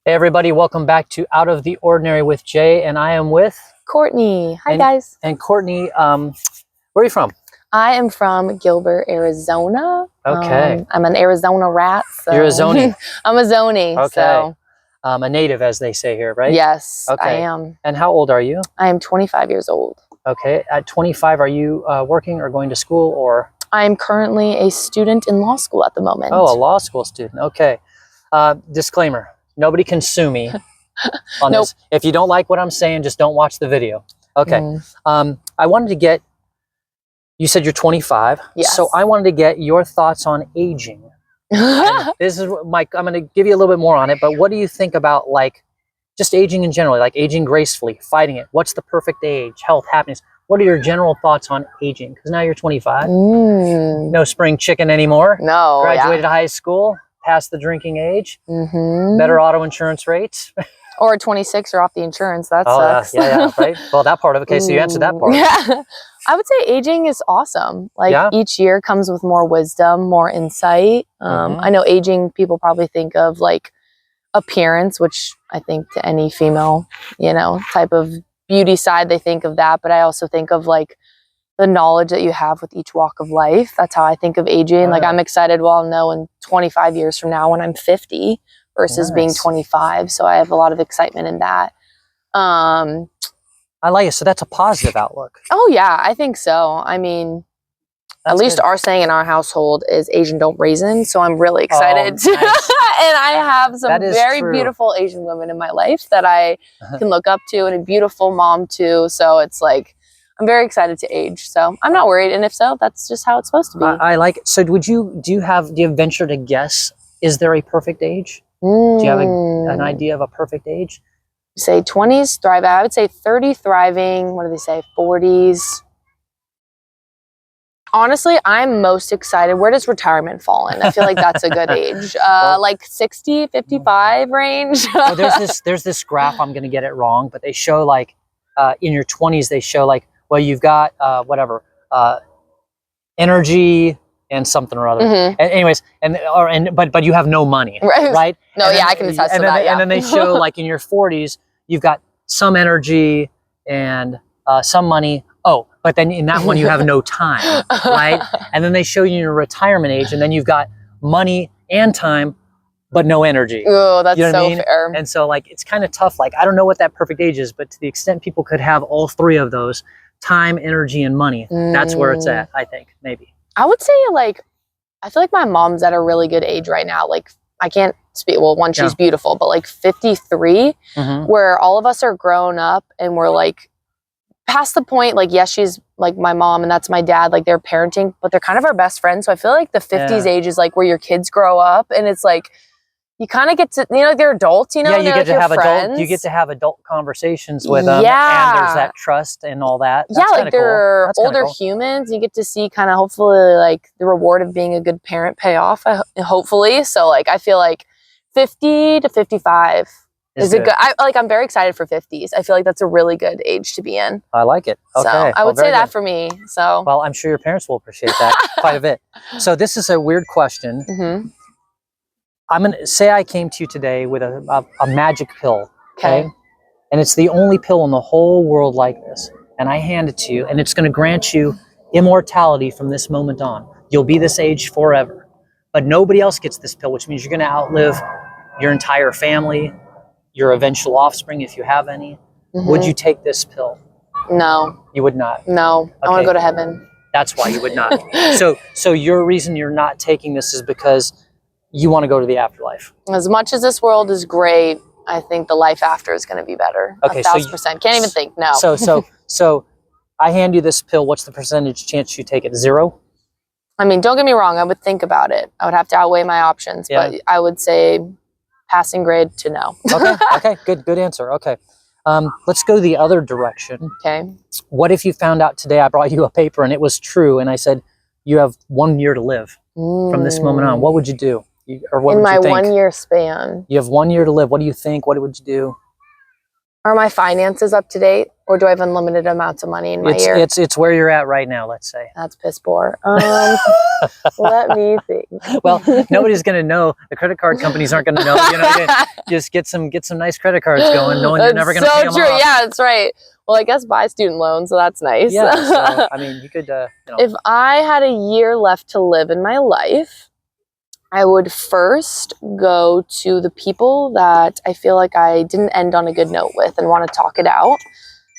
Hey everybody, welcome back to Out of the Ordinary with Jay, and I am with Courtney. Hi guys. And Courtney. Where are you from? I am from Gilbert, Arizona. Okay. I'm an Arizona rat. So. You're a zonie. I'm a zonie. Okay. So. A native, as they say here, right? Yes, okay. I am. And how old are you? I am 25 years old. Okay. At 25, are you working or going to school or? I'm currently a student in law school at the moment. Oh, a law school student. Okay. Disclaimer. Nobody can sue me on Nope. this. If you don't like what I'm saying, just don't watch the video. Okay. I wanted to get, you said you're 25. Yes. So I wanted to get your thoughts on aging. This is Mike, I'm going to give you a little bit more on it, but what do you think about like just aging in general, like aging gracefully, fighting it? What's the perfect age, health, happiness? What are your general thoughts on aging? Because now you're 25. No spring chicken anymore. No. Graduated high school. Past the drinking age, better auto insurance rates. Or 26 or off the insurance. That sucks. Yeah, right. Well, that part of it. Okay, so you answered that part. Yeah. I would say aging is awesome. Like each year comes with more wisdom, more insight. I know aging, people probably think of like appearance, which I think to any female, you know, type of beauty side, they think of that. But I also think of like the knowledge that you have with each walk of life. That's how I think of aging. Like I'm excited, well, I'll know in 25 years from now when I'm 50 versus being 25. So I have a lot of excitement in that. I like it. So that's a positive outlook. Oh yeah, I think so. I mean, that's at least our saying in our household is Asian don't raisin. So I'm really excited. Nice. And I have some very beautiful Asian women in my life that I can look up to, and a beautiful mom too. So it's like, I'm very excited to age, so I'm not worried. And if so, that's just how it's supposed to be. I like it. So do you venture to guess, is there a perfect age? Do you have an idea of a perfect age? Say 20s, thrive. I would say 30 thriving. What do they say? 40s. Honestly, I'm most excited. Where does retirement fall in? I feel like that's a good age. Like 60, 55 range. Well, there's this graph, I'm going to get it wrong, but they show like in your 20s, they show like, well, you've got energy and something or other. Anyways, but you have no money, right? No, I can attest to that. And then they show like in your 40s, you've got some energy and some money. Oh, but then in that one you have no time, right? And then they show you your retirement age, and then you've got money and time, but no energy. Oh, that's so fair. And so like it's kind of tough. Like I don't know what that perfect age is, but to the extent people could have all three of those, time, energy, and money, that's where it's at, I think, maybe. I would say, like, I feel like my mom's at a really good age right now. Like, I can't speak, well, one, she's beautiful, but like 53, where all of us are grown up and we're like past the point, like, yes, she's like my mom and that's my dad, like they're parenting, but they're kind of our best friends. So I feel like the 50s age is like where your kids grow up, and it's like, you kind of get to, you know, they're adults, you know, you get to have adult, you get to have adult conversations with them, and there's that trust and all that. That's like they're older humans. You get to see kind of hopefully like the reward of being a good parent pay off, hopefully. So like I feel like 50 to 55 is a good. I'm very excited for 50s. I feel like that's a really good age to be in. I like it. Okay, so I would say that for me. So well, I'm sure your parents will appreciate that quite a bit. So this is a weird question. I'm going to say I came to you today with a magic pill, okay? And it's the only pill in the whole world like this. And I hand it to you, and it's going to grant you immortality from this moment on. You'll be this age forever. But nobody else gets this pill, which means you're going to outlive your entire family, your eventual offspring, if you have any. Would you take this pill? No. You would not? No. Okay. I want to go to heaven. That's why you would not. So your reason you're not taking this is because you want to go to the afterlife. As much as this world is great, I think the life after is going to be better. Okay, 1,000%. Can't even think. No. So I hand you this pill. What's the percentage chance you take it? 0? I mean, don't get me wrong. I would think about it. I would have to outweigh my options, but I would say passing grade to no. Okay. Good answer. Okay. Let's go the other direction. Okay. What if you found out today I brought you a paper and it was true, and I said you have 1 year to live from this moment on? What would you do? Or what in would my you think? 1 year span. You have 1 year to live. What do you think? What would you do? Are my finances up to date, or do I have unlimited amounts of money in my year? It's where you're at right now, let's say. That's piss poor. Let me think. Well, nobody's going to know. The credit card companies aren't going to know. You know, just get some nice credit cards going, knowing you're never going to pay them off. Yeah, that's right. Well, I guess buy student loans, so that's nice. Yeah. So, I mean, you could. You know. If I had a year left to live in my life, I would first go to the people that I feel like I didn't end on a good note with and want to talk it out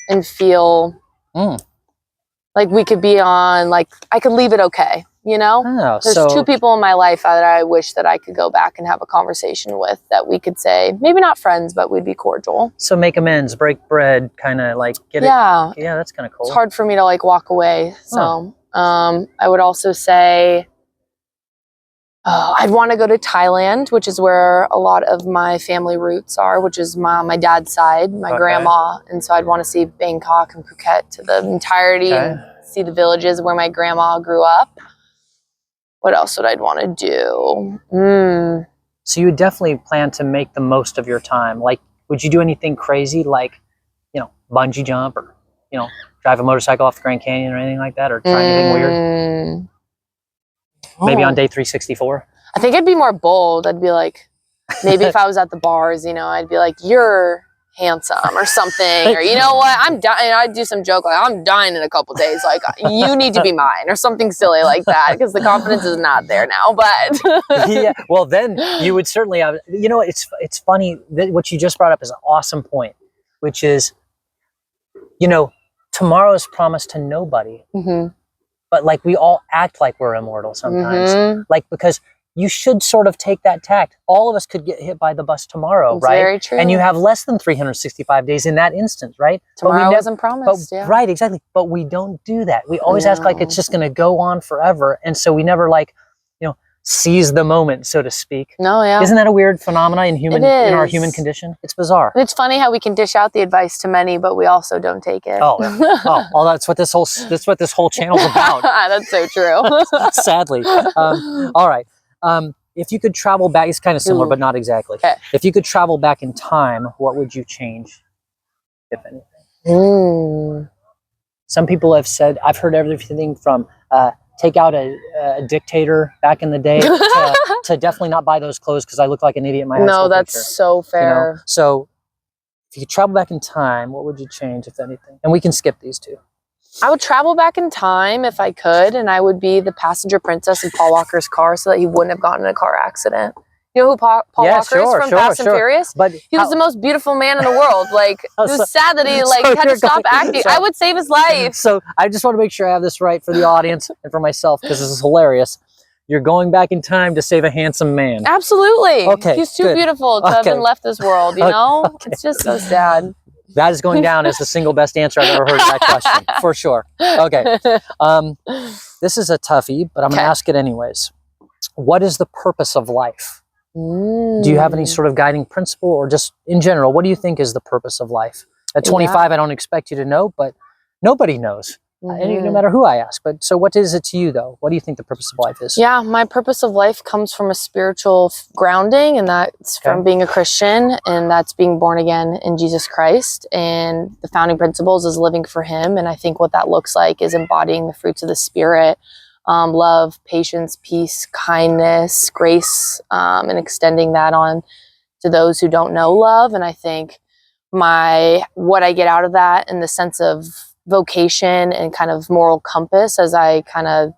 and feel like we could be on, like, I could leave it okay, you know? Oh, There's two people in my life that I wish that I could go back and have a conversation with, that we could say, maybe not friends, but we'd be cordial. So make amends, break bread, kind of like get it. Yeah, that's kind of cool. It's hard for me to like walk away. So I would also say, I'd want to go to Thailand, which is where a lot of my family roots are, which is my dad's side, my grandma. And so I'd want to see Bangkok and Phuket to the entirety and see the villages where my grandma grew up. What else would I want to do? So you would definitely plan to make the most of your time. Like, would you do anything crazy, like, you know, bungee jump, or, you know, drive a motorcycle off the Grand Canyon or anything like that, or try anything weird? Maybe on day 364? I think I'd be more bold. I'd be like, maybe if I was at the bars, you know, I'd be like, you're handsome or something. Or, you know what, I'm dying. I'd do some joke like, I'm dying in a couple days. Like, you need to be mine, or something silly like that, because the confidence is not there now. But yeah, well, then you would certainly have, you know, it's funny that what you just brought up is an awesome point, which is, you know, tomorrow is promised to nobody. But like, we all act like we're immortal sometimes. Like, because you should sort of take that tact. All of us could get hit by the bus tomorrow, It's right? very true. And you have less than 365 days in that instance, right? Tomorrow wasn't promised, Right, exactly. But we don't do that. We always act like it's just going to go on forever. And so we never, like, you know, seize the moment, so to speak. No, yeah. Isn't that a weird phenomena in our human condition? It's bizarre. It's funny how we can dish out the advice to many, but we also don't take it. That's what this whole channel's about. That's so true. Sadly. All right. If you could travel back, it's kind of similar, but not exactly. Okay. If you could travel back in time, what would you change, if anything? Some people have said, I've heard everything from take out a dictator back in the day to definitely not buy those clothes because I look like an idiot in my high school that's picture. so fair. You know? So if you could travel back in time, what would you change, if anything? And we can skip these two. I would travel back in time if I could, and I would be the passenger princess in Paul Walker's car so that he wouldn't have gotten in a car accident. You know who Paul Walker is from Fast and Furious? But he was the most beautiful man in the world. Like, it was sad that he had to stop acting. I would save his life. So I just want to make sure I have this right for the audience and for myself, because this is hilarious. You're going back in time to save a handsome man. Absolutely. Okay. He's too beautiful to have been left this world, you know? Okay. It's just so sad. That is going down as the single best answer I've ever heard to that question, for sure. Okay. This is a toughie, but I'm going to ask it anyways. What is the purpose of life? Do you have any sort of guiding principle, or just in general, what do you think is the purpose of life? At 25, I don't expect you to know, but nobody knows. No matter who I ask. But so what is it to you, though? What do you think the purpose of life is? Yeah, my purpose of life comes from a spiritual grounding, and that's from being a Christian, and that's being born again in Jesus Christ. And the founding principles is living for him. And I think what that looks like is embodying the fruits of the Spirit, love, patience, peace, kindness, grace, and extending that on to those who don't know love. And I think what I get out of that in the sense of vocation and kind of moral compass as I kind of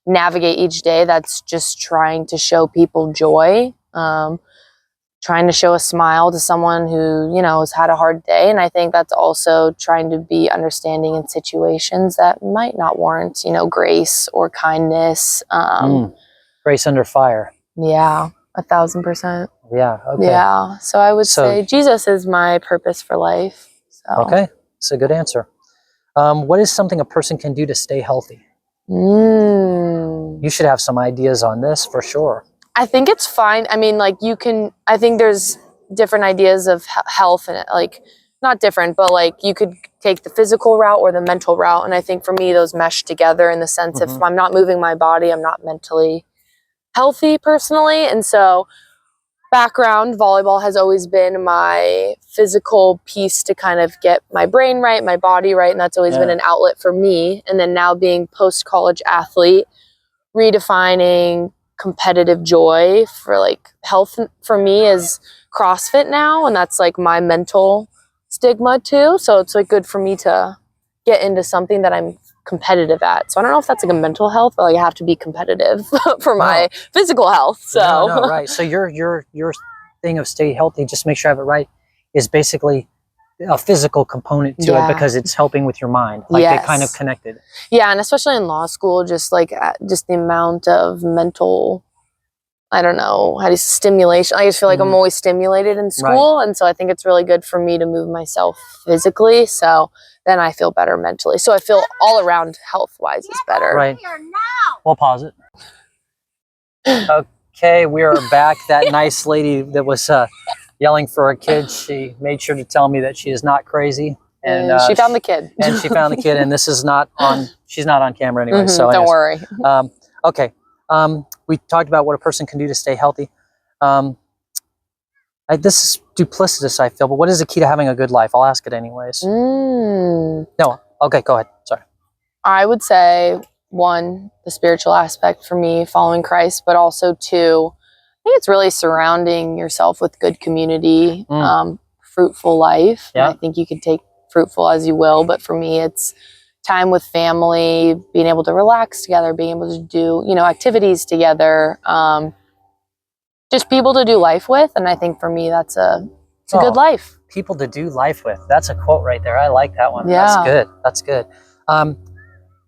navigate each day, that's just trying to show people joy, trying to show a smile to someone who, you know, has had a hard day. And I think that's also trying to be understanding in situations that might not warrant, you know, grace or kindness. Grace under fire. Yeah, 1,000%. Yeah. Okay. Yeah. So I would say Jesus is my purpose for life. So. Okay. It's a good answer. What is something a person can do to stay healthy? You should have some ideas on this for sure. I think it's fine. I mean, like, I think there's different ideas of health, and like, not different, but like, you could take the physical route or the mental route. And I think for me, those mesh together in the sense if I'm not moving my body, I'm not mentally healthy personally. And so background, volleyball has always been my physical piece to kind of get my brain right, my body right. And that's always been an outlet for me. And then now being post-college athlete, redefining competitive joy for like health for me is CrossFit now. And that's like my mental stigma too. So it's like good for me to get into something that I'm competitive at. So I don't know if that's like a mental health, but like I have to be competitive for my physical health. So no, right. So your thing of stay healthy, just make sure I have it right, is basically a physical component to it because it's helping with your mind. Like they kind of connected. Yeah, and especially in law school, just like just the amount of mental, I don't know, stimulation. I just feel like I'm always stimulated in school. And so I think it's really good for me to move myself physically. So then I feel better mentally. So I feel all around health-wise is better. Right. We'll pause it. Okay, we are back. That nice lady that was yelling for her kid, she made sure to tell me that she is not crazy. And she found the kid. And she found the kid, and this is not on, she's not on camera anyway. So don't worry. Okay. We talked about what a person can do to stay healthy. This is duplicitous, I feel, but what is the key to having a good life? I'll ask it anyways. No, okay, go ahead. Sorry. I would say, one, the spiritual aspect for me, following Christ, but also two, I think it's really surrounding yourself with good community, fruitful life. And I think you can take fruitful as you will, but for me, it's time with family, being able to relax together, being able to do, you know, activities together, just people to do life with. And I think for me, it's a good life. People to do life with. That's a quote right there. I like that one. Yeah. That's good. That's good.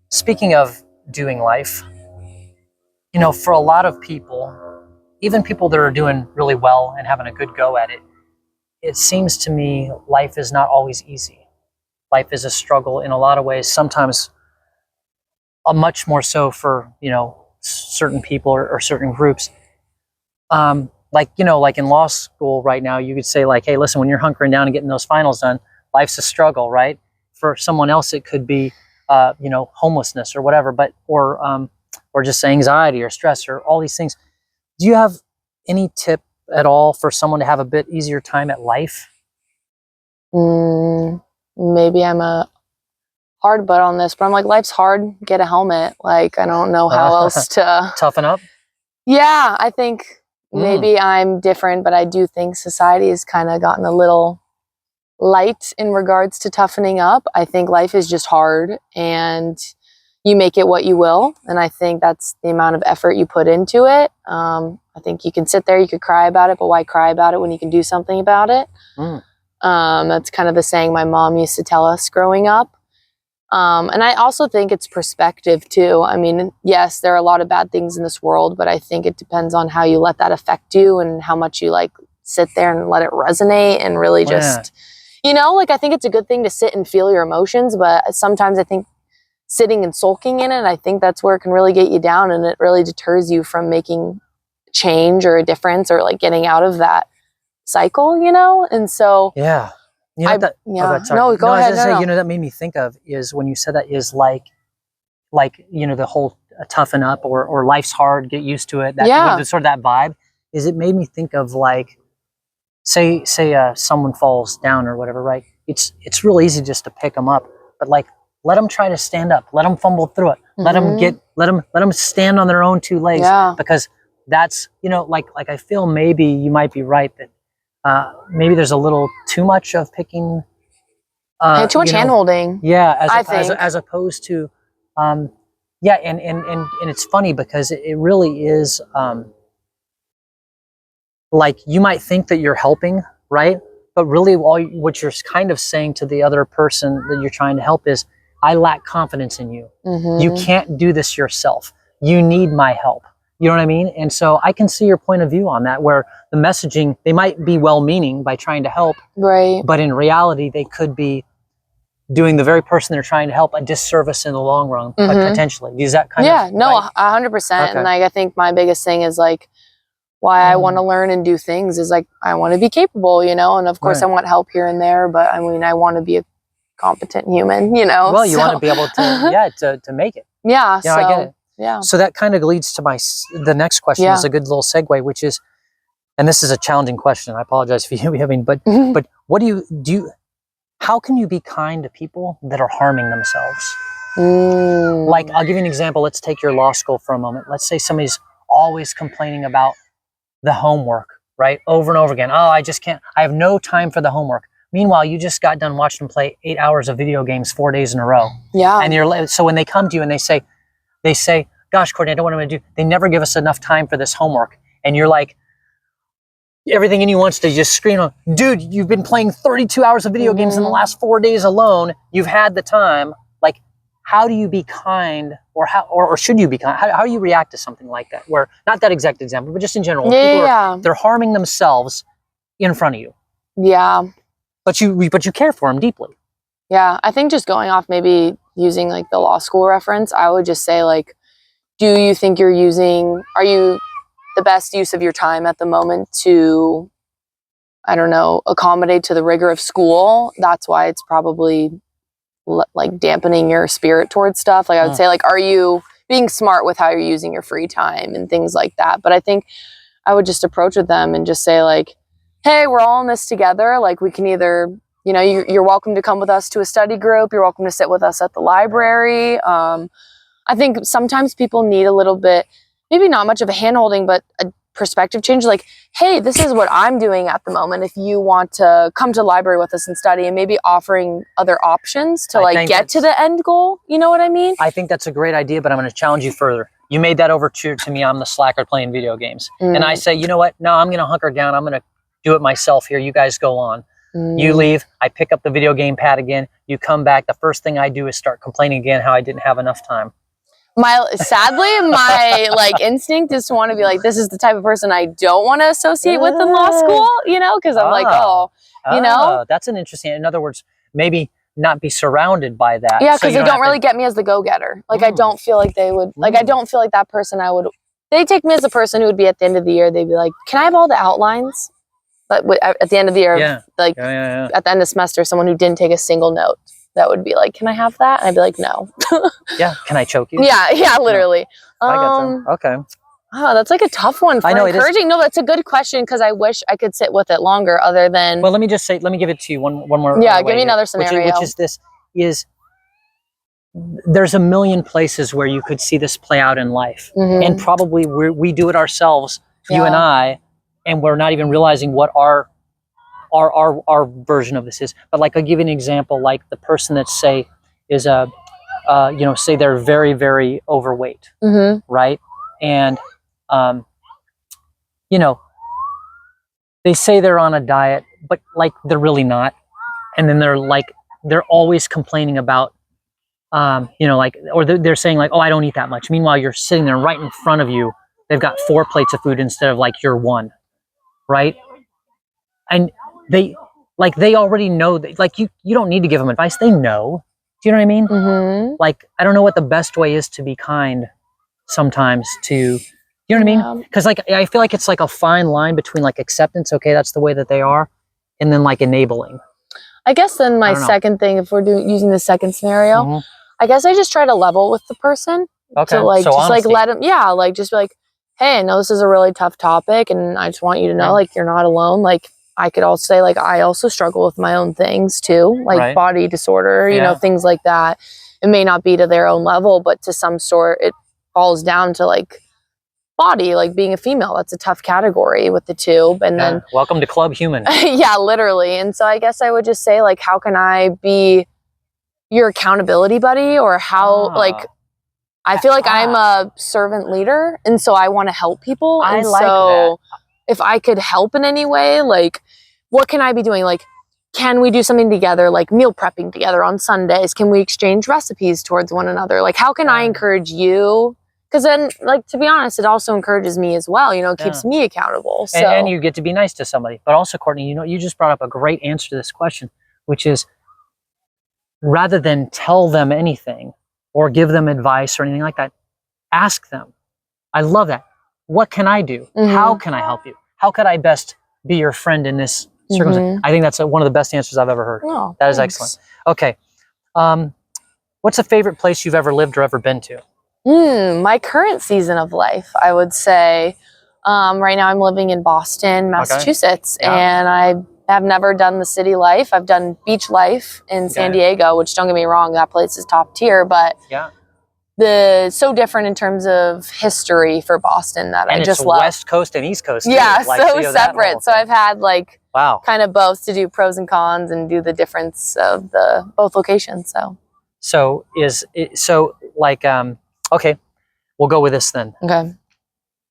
Speaking of doing life, you know, for a lot of people, even people that are doing really well and having a good go at it, it seems to me life is not always easy. Life is a struggle in a lot of ways, sometimes much more so for, you know, certain people or certain groups. Like, you know, like in law school right now, you could say like, hey, listen, when you're hunkering down and getting those finals done, life's a struggle, right? For someone else, it could be, you know, homelessness or whatever, but, or just anxiety or stress or all these things. Do you have any tip at all for someone to have a bit easier time at life? Maybe I'm a hard butt on this, but I'm like, life's hard. Get a helmet. Like, I don't know how else to toughen up. Yeah, I think maybe I'm different, but I do think society has kind of gotten a little light in regards to toughening up. I think life is just hard and you make it what you will. And I think that's the amount of effort you put into it. I think you can sit there, you could cry about it, but why cry about it when you can do something about it? That's kind of the saying my mom used to tell us growing up. And I also think it's perspective too. I mean, yes, there are a lot of bad things in this world, but I think it depends on how you let that affect you and how much you like sit there and let it resonate and really just, you know, like I think it's a good thing to sit and feel your emotions, but sometimes I think sitting and sulking in it, I think that's where it can really get you down and it really deters you from making change or a difference or like getting out of that cycle, you know? And so you know, no, go ahead. No. You know, that made me think of is when you said that is like, you know, the whole toughen up or life's hard, get used to it. That sort of that vibe is it made me think of like, say someone falls down or whatever, right? It's real easy just to pick them up, but like, let them try to stand up, let them fumble through it. Let them stand on their own two legs because that's, you know, like I feel maybe you might be right that maybe there's a little too much of picking, too much hand holding. Yeah, as opposed to, and it's funny because it really is like you might think that you're helping, right? But really, what you're kind of saying to the other person that you're trying to help is, I lack confidence in you. You can't do this yourself. You need my help. You know what I mean? And so I can see your point of view on that, where the messaging, they might be well-meaning by trying to help, right? But in reality, they could be doing the very person they're trying to help a disservice in the long run, potentially. Is that kind of... no, 100%. And like, I think my biggest thing is like, why I want to learn and do things is like, I want to be capable, you know? And of course I want help here and there, but I mean, I want to be a competent human, you know? Well, you want to be able to, to make it. Yeah. You know, I get it. Yeah. So that kind of leads to the next question is a good little segue, which is, and this is a challenging question. I apologize for you having, but what do you? How can you be kind to people that are harming themselves? Like, I'll give you an example. Let's take your law school for a moment. Let's say somebody's always complaining about the homework, right? Over and over again. Oh, I just can't. I have no time for the homework. Meanwhile, you just got done watching them play 8 hours of video games 4 days in a row. Yeah. And so when they come to you and they say, gosh, Courtney, I don't know what I'm going to do. They never give us enough time for this homework. And you're like, everything in you wants to just scream, dude, you've been playing 32 hours of video games in the last 4 days alone. You've had the time. Like, how do you be kind, or should you be kind? How do you react to something like that? Where, not that exact example, but just in general, they're harming themselves in front of you. Yeah. But you care for them deeply. Yeah. I think just going off maybe using like the law school reference, I would just say like, do you think are you the best use of your time at the moment to, I don't know, accommodate to the rigor of school? That's why it's probably like dampening your spirit towards stuff. Like I would say like, are you being smart with how you're using your free time and things like that? But I think I would just approach with them and just say like, hey, we're all in this together. Like we can either, you know, you're welcome to come with us to a study group. You're welcome to sit with us at the library. I think sometimes people need a little bit, maybe not much of a hand-holding, but a perspective change. Like, hey, this is what I'm doing at the moment. If you want to come to the library with us and study, and maybe offering other options to like get to the end goal. You know what I mean? I think that's a great idea, but I'm going to challenge you further. You made that overture to me. I'm the slacker playing video games. And I say, you know what? No, I'm going to hunker down. I'm going to do it myself here. You guys go on. You leave. I pick up the video game pad again. You come back. The first thing I do is start complaining again how I didn't have enough time. Sadly, my like instinct is to want to be like, this is the type of person I don't want to associate with in law school, you know, because I'm like, you know. That's an interesting, in other words, maybe not be surrounded by that. Yeah, because they don't really get me as the go-getter. Like, I don't feel like they would, like, I don't feel like that person they take me as a person who would be at the end of the year, they'd be like, can I have all the outlines? But at the end of the year, at the end of semester, someone who didn't take a single note. That would be like, can I have that? And I'd be like, no. Can I choke you? Yeah, literally. No. I got you. Okay. Oh, that's like a tough one for encouraging. No, that's a good question because I wish I could sit with it longer other than... Well, let me give it to you one more Yeah, give me another scenario. Which is there's a million places where you could see this play out in life. And probably we do it ourselves, you and I, and we're not even realizing what our version of this is. But like, I'll give you an example, like the person that say they're very, very overweight, right? And, they say they're on a diet, but like, they're really not. And then they're always complaining about, or they're saying like, oh, I don't eat that much. Meanwhile, you're sitting there right in front of you. They've got 4 plates of food instead of like your 1, right? And they already know that, like, you don't need to give them advice. They know. Do you know what I mean? Like, I don't know what the best way is to be kind sometimes to, you know what I mean? Because like, I feel like it's like a fine line between like acceptance. Okay, that's the way that they are. And then like enabling. I guess then my second thing, if we're using the second scenario, I guess I just try to level with the person. Okay. To like, so just honesty. like let them, like just be like, hey, I know this is a really tough topic and I just want you to know, like, you're not alone. Like, I could also say, like, I also struggle with my own things too, like body disorder, you know, things like that. It may not be to their own level, but to some sort, it falls down to like body, like being a female. That's a tough category with the tube. And then welcome to Club Human. Yeah, literally. And so I guess I would just say, like, how can I be your accountability buddy, or how like I feel like I'm a servant leader, and so I want to help people. I and like so if I could help in any way, like, what can I be doing? Like, can we do something together, like meal prepping together on Sundays? Can we exchange recipes towards one another? Like, how can I encourage you? Because then, like, to be honest, it also encourages me as well. You know, it keeps me accountable. So. And you get to be nice to somebody. But also, Courtney, you know, you just brought up a great answer to this question, which is, rather than tell them anything or give them advice or anything like that, ask them. I love that. What can I do? How can I help you? How could I best be your friend in this circumstance? I think that's one of the best answers I've ever heard. Oh, that is excellent. Okay. What's a favorite place you've ever lived or ever been to? My current season of life, I would say, Right now I'm living in Boston, Massachusetts, and I have never done the city life. I've done beach life in San Diego, which, don't get me wrong, that place is top tier, but so different in terms of history for Boston that I just love. West Coast and East Coast. Yeah, so separate. So I've had like kind of both to do pros and cons and do the difference of the both locations. So okay, we'll go with this then. Okay.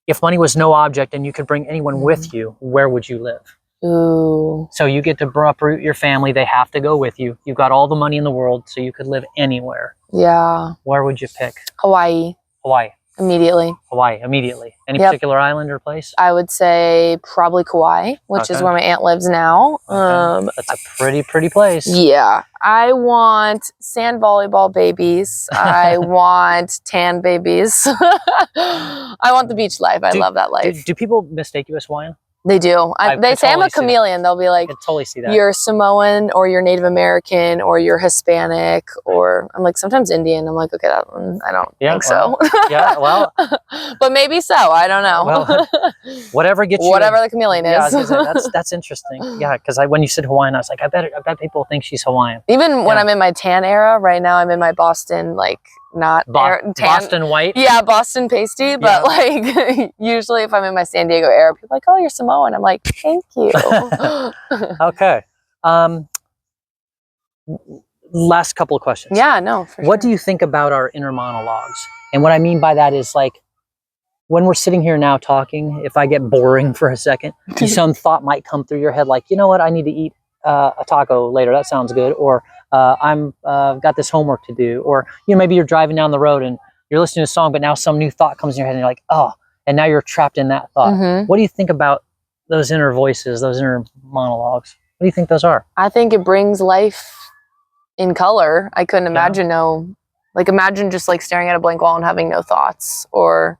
If money was no object and you could bring anyone with you, where would you live? Ooh. So you get to uproot your family. They have to go with you. You've got all the money in the world, so you could live anywhere. Yeah. Where would you pick? Hawaii. Hawaii. Immediately. Hawaii, immediately. Any particular island or place? I would say probably Kauai, which is where my aunt lives now. That's a pretty place. Yeah. I want sand volleyball babies. I want tan babies. I want the beach life. I love that life. Do people mistake you as Hawaiian? They do. They say I'm a chameleon. They'll be like, I totally see that. You're Samoan, or you're Native American, or you're Hispanic, or I'm like sometimes Indian. I'm like, okay, that one, I don't think so. Yeah, well, but maybe so. I don't know. Well, whatever gets you. Whatever the chameleon is. Yeah, I was gonna say, that's interesting. Yeah, because when you said Hawaiian, I was like, I bet people think she's Hawaiian. Even when I'm in my tan era, right now I'm in my Boston not tan. Boston white? Yeah, Boston pasty. But like usually if I'm in my San Diego era, people are like, oh, you're Samoan. I'm like, thank you. Okay. Last couple of questions. Yeah, no, for What do you think about our inner monologues? And what I mean by that is like, when we're sitting here now talking, if I get boring for a second, some thought might come through your head like, you know what, I need to eat a taco later. That sounds good. Or I'm got this homework to do. Or maybe you're driving down the road and you're listening to a song, but now some new thought comes in your head and you're like, oh, and now you're trapped in that thought. What do you think about those inner voices, those inner monologues? What do you think those are? I think it brings life in color. I couldn't imagine imagine just like staring at a blank wall and having no thoughts, or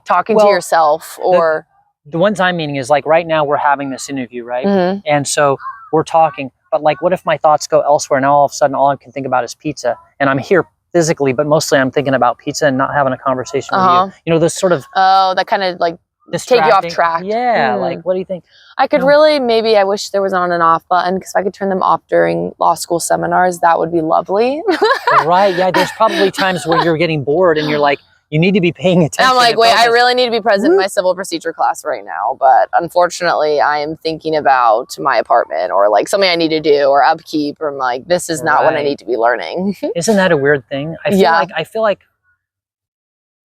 talking to yourself, or the ones I'm meaning is like right now we're having this interview, right? And so we're talking, but like, what if my thoughts go elsewhere? Now all of a sudden, all I can think about is pizza, and I'm here physically, but mostly I'm thinking about pizza and not having a conversation with you. This sort of that kind of like take you off track. Yeah, like what do you think? I could really, maybe I wish there was on and off button, because if I could turn them off during law school seminars, that would be lovely. Right, yeah, there's probably times where you're getting bored and you're like, you need to be paying attention. And I'm like, wait, I really need to be present in my civil procedure class right now, but unfortunately I am thinking about my apartment, or like something I need to do, or upkeep, or I'm like, this is not what I need to be learning. Isn't that a weird thing? I feel like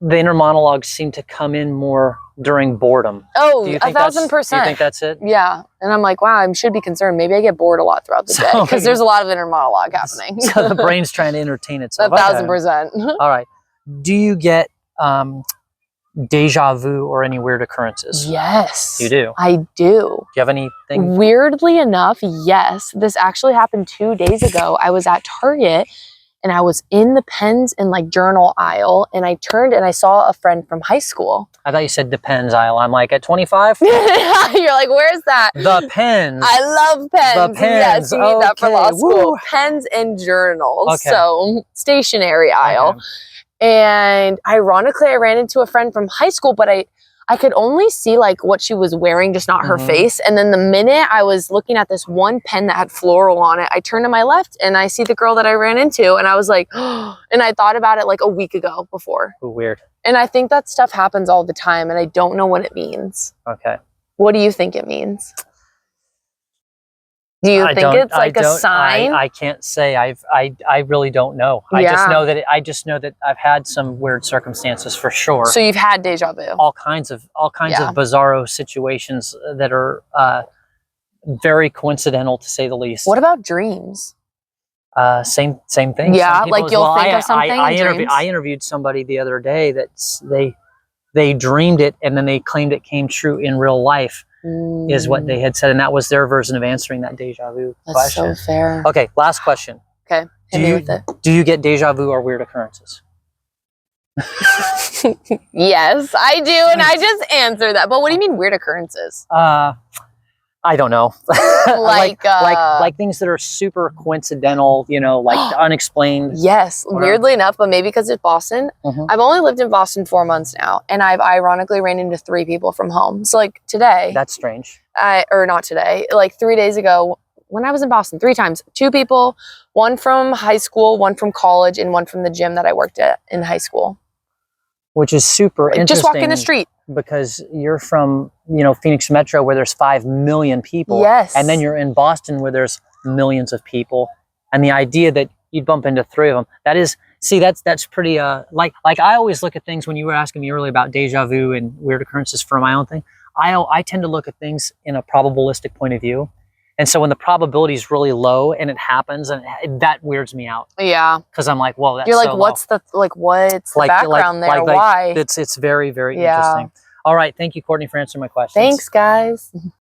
the inner monologues seem to come in more during boredom. Oh, 1,000%. Do you think that's it? Yeah. And I'm like, wow, I should be concerned. Maybe I get bored a lot throughout the day, because there's a lot of inner monologue happening. So the brain's trying to entertain itself. 1,000%. All right. Do you get deja vu or any weird occurrences? Yes. You do? I do. Do you have anything? Weirdly enough, yes. This actually happened 2 days ago. I was at Target, and I was in the pens and like journal aisle, and I turned and I saw a friend from high school. I thought you said depends aisle. I'm like, at 25? You're like, where's that? The pens. I love pens. The pens. Yes, you need that for law school. Woo. Pens and journals. Okay. So stationery aisle. Okay. And ironically, I ran into a friend from high school, but I could only see like what she was wearing, just not her face. And then the minute I was looking at this one pen that had floral on it, I turned to my left and I see the girl that I ran into, and I was like, oh, and I thought about it like a week ago before. Ooh, weird. And I think that stuff happens all the time, and I don't know what it means. Okay. What do you think it means? Do you think it's like a sign? I can't say. I really don't know. I just know that I've had some weird circumstances for sure. So you've had deja vu. All kinds of bizarro situations that are very coincidental, to say the least. What about dreams? Same thing. Yeah, like you'll think of something. I interviewed somebody the other day that they dreamed it, and then they claimed it came true in real life. Is what they had said, and that was their version of answering that deja vu question. That's so fair. Okay, last question. Okay, do you get deja vu or weird occurrences? Yes, I do, and I just answered that. But what do you mean weird occurrences? I don't know. like things that are super coincidental, you know, like unexplained. Yes, weirdly enough, but maybe because it's Boston. I've only lived in Boston 4 months now, and I've ironically ran into 3 people from home. So like today. That's strange. Or not today, like 3 days ago when I was in Boston, 3 times. 2 people, one from high school, one from college, and one from the gym that I worked at in high school. Which is super interesting. Just walking the street. Because you're from, you know, Phoenix Metro where there's 5 million people. Yes. And then you're in Boston where there's millions of people. And the idea that you'd bump into 3 of them, that is, see, that's pretty, like I always look at things when you were asking me earlier about deja vu and weird occurrences for my own thing. I tend to look at things in a probabilistic point of view. And so when the probability is really low and it happens, and that weirds me out. Yeah. Because I'm like, well, that's you're like, so what's low. what's the background there? Why? It's very, very interesting. All right. Thank you, Courtney, for answering my questions. Thanks, guys.